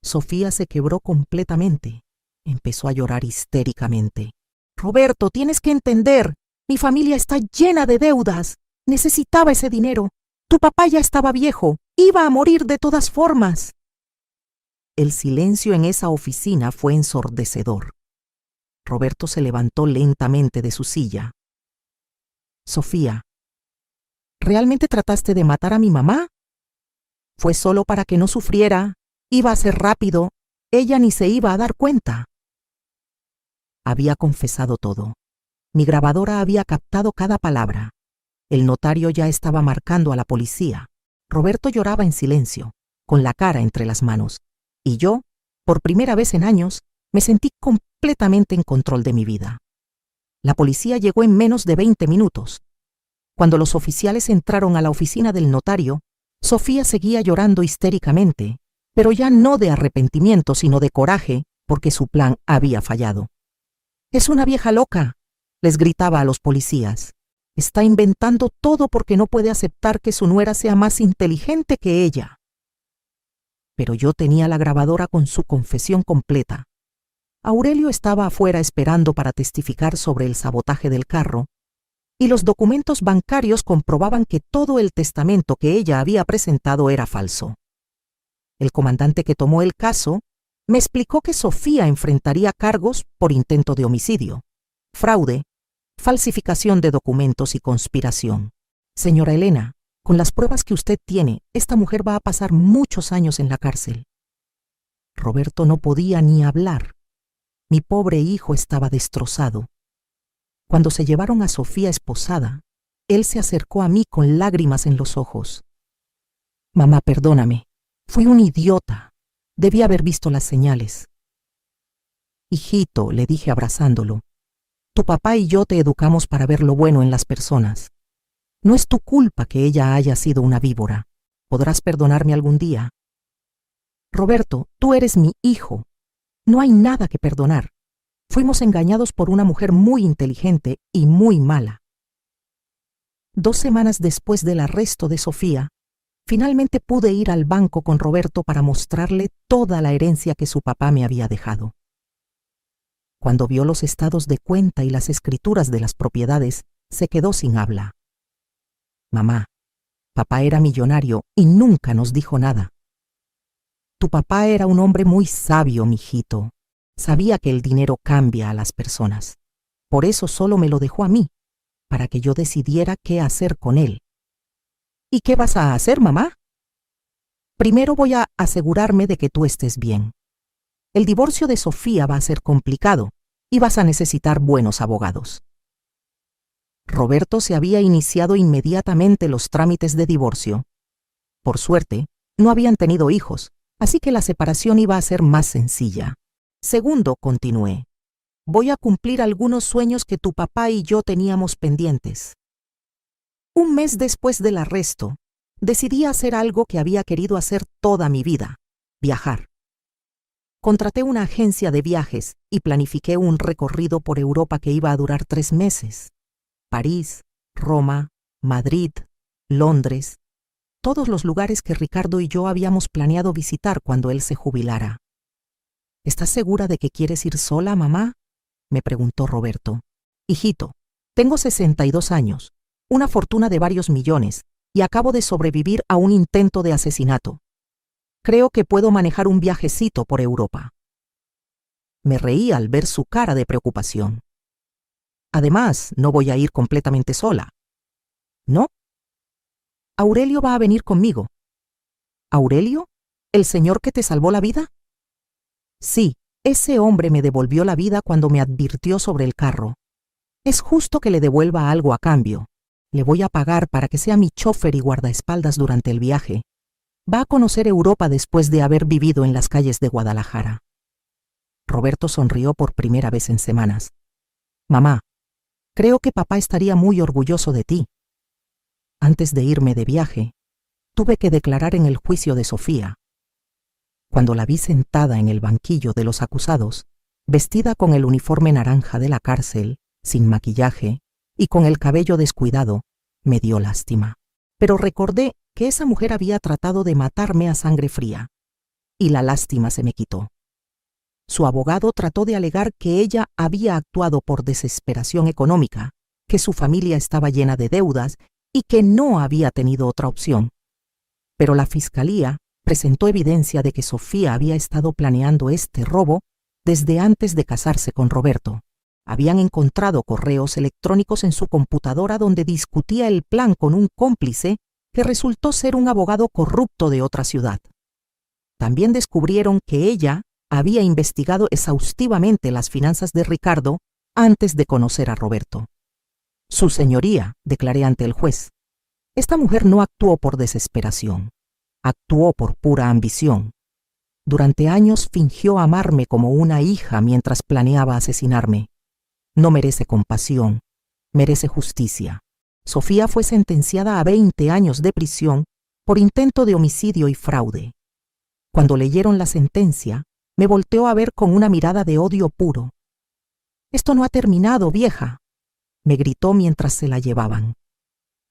Sofía se quebró completamente. Empezó a llorar histéricamente. Roberto, tienes que entender. Mi familia está llena de deudas. Necesitaba ese dinero. Tu papá ya estaba viejo. Iba a morir de todas formas. El silencio en esa oficina fue ensordecedor. Roberto se levantó lentamente de su silla. Sofía, ¿realmente trataste de matar a mi mamá? Fue solo para que no sufriera. Iba a ser rápido. Ella ni se iba a dar cuenta. Había confesado todo. Mi grabadora había captado cada palabra. El notario ya estaba marcando a la policía. Roberto lloraba en silencio. con la cara entre las manos, y yo, por primera vez en años, me sentí completamente en control de mi vida. La policía llegó en menos de 20 minutos. Cuando los oficiales entraron a la oficina del notario, Sofía seguía llorando histéricamente, pero ya no de arrepentimiento, sino de coraje, porque su plan había fallado. «Es una vieja loca», les gritaba a los policías. «Está inventando todo porque no puede aceptar que su nuera sea más inteligente que ella». Pero yo tenía la grabadora con su confesión completa. Aurelio estaba afuera esperando para testificar sobre el sabotaje del carro, y los documentos bancarios comprobaban que todo el testamento que ella había presentado era falso. El comandante que tomó el caso me explicó que Sofía enfrentaría cargos por intento de homicidio, fraude, falsificación de documentos y conspiración. «Señora Elena, con las pruebas que usted tiene, esta mujer va a pasar muchos años en la cárcel». Roberto no podía ni hablar. Mi pobre hijo estaba destrozado. Cuando se llevaron a Sofía esposada, él se acercó a mí con lágrimas en los ojos. «Mamá, perdóname. Fui un idiota. Debí haber visto las señales». «Hijito», le dije abrazándolo, «tu papá y yo te educamos para ver lo bueno en las personas. No es tu culpa que ella haya sido una víbora. Podrás perdonarme algún día». «Roberto, tú eres mi hijo. No hay nada que perdonar. Fuimos engañados por una mujer muy inteligente y muy mala». 2 semanas después del arresto de Sofía, finalmente pude ir al banco con Roberto para mostrarle toda la herencia que su papá me había dejado. Cuando vio los estados de cuenta y las escrituras de las propiedades, se quedó sin habla. «Mamá, papá era millonario y nunca nos dijo nada». «Tu papá era un hombre muy sabio, mijito. Sabía que el dinero cambia a las personas. Por eso solo me lo dejó a mí, para que yo decidiera qué hacer con él». «¿Y qué vas a hacer, mamá?» «Primero voy a asegurarme de que tú estés bien. El divorcio de Sofía va a ser complicado y vas a necesitar buenos abogados». Roberto se había iniciado inmediatamente los trámites de divorcio. Por suerte, no habían tenido hijos, así que la separación iba a ser más sencilla. «Segundo», continué, «voy a cumplir algunos sueños que tu papá y yo teníamos pendientes». 1 mes después del arresto, decidí hacer algo que había querido hacer toda mi vida: viajar. Contraté una agencia de viajes y planifiqué un recorrido por Europa que iba a durar 3 meses. París, Roma, Madrid, Londres, todos los lugares que Ricardo y yo habíamos planeado visitar cuando él se jubilara. «¿Estás segura de que quieres ir sola, mamá?», me preguntó Roberto. «Hijito, tengo 62 años, una fortuna de varios millones y acabo de sobrevivir a un intento de asesinato. Creo que puedo manejar un viajecito por Europa». Me reí al ver su cara de preocupación. «Además, no voy a ir completamente sola». «¿No?». «Aurelio va a venir conmigo». «¿Aurelio? ¿El señor que te salvó la vida?». «Sí, ese hombre me devolvió la vida cuando me advirtió sobre el carro. Es justo que le devuelva algo a cambio. Le voy a pagar para que sea mi chofer y guardaespaldas durante el viaje. Va a conocer Europa después de haber vivido en las calles de Guadalajara». Roberto sonrió por primera vez en semanas. «Mamá, creo que papá estaría muy orgulloso de ti». Antes de irme de viaje, tuve que declarar en el juicio de Sofía. Cuando la vi sentada en el banquillo de los acusados, vestida con el uniforme naranja de la cárcel, sin maquillaje y con el cabello descuidado, me dio lástima. Pero recordé que esa mujer había tratado de matarme a sangre fría, y la lástima se me quitó. Su abogado trató de alegar que ella había actuado por desesperación económica, que su familia estaba llena de deudas y que no había tenido otra opción. Pero la fiscalía presentó evidencia de que Sofía había estado planeando este robo desde antes de casarse con Roberto. Habían encontrado correos electrónicos en su computadora donde discutía el plan con un cómplice que resultó ser un abogado corrupto de otra ciudad. También descubrieron que ella había investigado exhaustivamente las finanzas de Ricardo antes de conocer a Roberto. «Su señoría», declaré ante el juez, «esta mujer no actuó por desesperación. Actuó por pura ambición. Durante años fingió amarme como una hija mientras planeaba asesinarme. No merece compasión, merece justicia. Sofía fue sentenciada a 20 años de prisión por intento de homicidio y fraude. Cuando leyeron la sentencia, me volteó a ver con una mirada de odio puro. «Esto no ha terminado, vieja», me gritó mientras se la llevaban.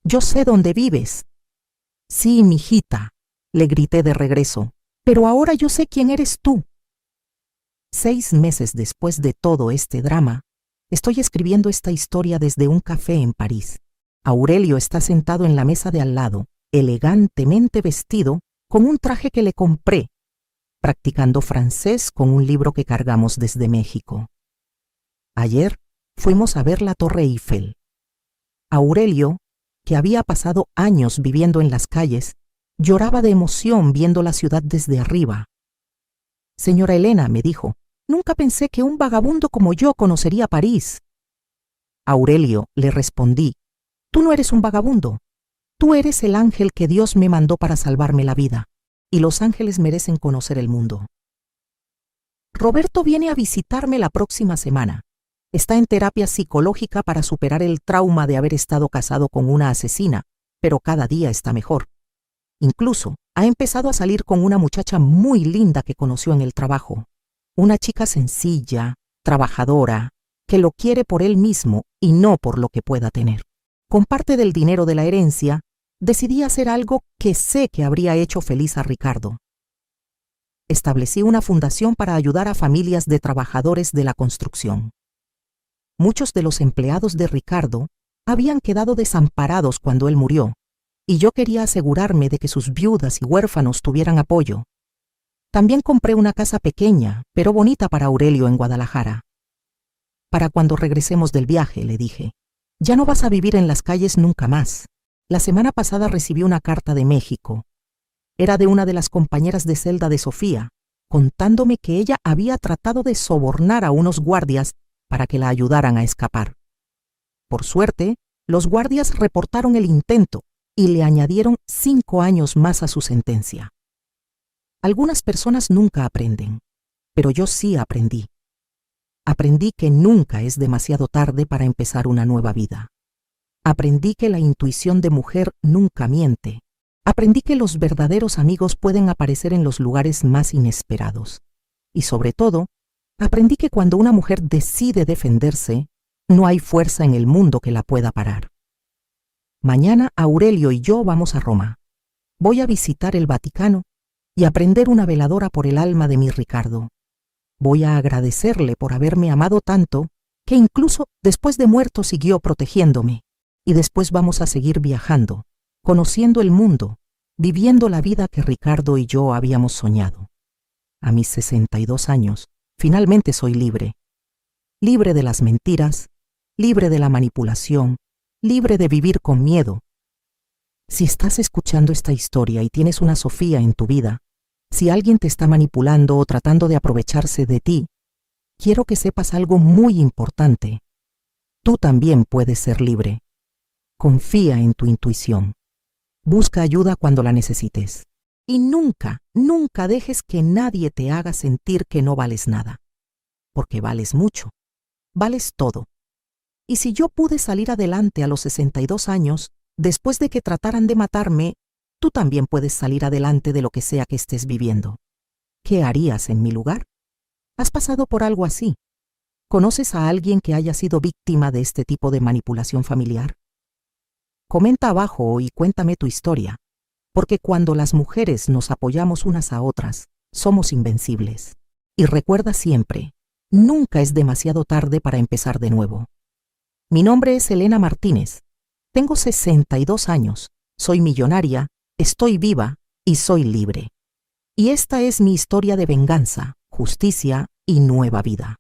«Yo sé dónde vives». «Sí, mijita», le grité de regreso, «pero ahora yo sé quién eres tú». 6 meses después de todo este drama, estoy escribiendo esta historia desde un café en París. Aurelio está sentado en la mesa de al lado, elegantemente vestido, con un traje que le compré, practicando francés con un libro que cargamos desde México. Ayer fuimos a ver la Torre Eiffel. Aurelio, que había pasado años viviendo en las calles, lloraba de emoción viendo la ciudad desde arriba. «Señora Elena», me dijo, «nunca pensé que un vagabundo como yo conocería París». «Aurelio», le respondí, «tú no eres un vagabundo. Tú eres el ángel que Dios me mandó para salvarme la vida, y los ángeles merecen conocer el mundo». Roberto viene a visitarme la próxima semana. Está en terapia psicológica para superar el trauma de haber estado casado con una asesina, pero cada día está mejor. Incluso ha empezado a salir con una muchacha muy linda que conoció en el trabajo. Una chica sencilla, trabajadora, que lo quiere por él mismo y no por lo que pueda tener. Con parte del dinero de la herencia, decidí hacer algo que sé que habría hecho feliz a Ricardo. Establecí una fundación para ayudar a familias de trabajadores de la construcción. Muchos de los empleados de Ricardo habían quedado desamparados cuando él murió, y yo quería asegurarme de que sus viudas y huérfanos tuvieran apoyo. También compré una casa pequeña, pero bonita para Aurelio en Guadalajara. «Para cuando regresemos del viaje», le dije, «ya no vas a vivir en las calles nunca más». La semana pasada recibí una carta de México. Era de una de las compañeras de celda de Sofía, contándome que ella había tratado de sobornar a unos guardias para que la ayudaran a escapar. Por suerte, los guardias reportaron el intento y le añadieron 5 años más a su sentencia. Algunas personas nunca aprenden, pero yo sí aprendí. Aprendí que nunca es demasiado tarde para empezar una nueva vida. Aprendí que la intuición de mujer nunca miente. Aprendí que los verdaderos amigos pueden aparecer en los lugares más inesperados. Y sobre todo, aprendí que cuando una mujer decide defenderse, no hay fuerza en el mundo que la pueda parar. Mañana Aurelio y yo vamos a Roma. Voy a visitar el Vaticano y a prender una veladora por el alma de mi Ricardo. Voy a agradecerle por haberme amado tanto que incluso después de muerto siguió protegiéndome. Y después vamos a seguir viajando, conociendo el mundo, viviendo la vida que Ricardo y yo habíamos soñado. A mis 62 años, finalmente soy libre. Libre de las mentiras, libre de la manipulación, libre de vivir con miedo. Si estás escuchando esta historia y tienes una Sofía en tu vida, si alguien te está manipulando o tratando de aprovecharse de ti, quiero que sepas algo muy importante. Tú también puedes ser libre. Confía en tu intuición. Busca ayuda cuando la necesites. Y nunca, nunca dejes que nadie te haga sentir que no vales nada. Porque vales mucho. Vales todo. Y si yo pude salir adelante a los 62 años, después de que trataran de matarme, tú también puedes salir adelante de lo que sea que estés viviendo. ¿Qué harías en mi lugar? ¿Has pasado por algo así? ¿Conoces a alguien que haya sido víctima de este tipo de manipulación familiar? Comenta abajo y cuéntame tu historia, porque cuando las mujeres nos apoyamos unas a otras, somos invencibles. Y recuerda siempre, nunca es demasiado tarde para empezar de nuevo. Mi nombre es Elena Martínez. Tengo 62 años, soy millonaria, estoy viva y soy libre. Y esta es mi historia de venganza, justicia y nueva vida.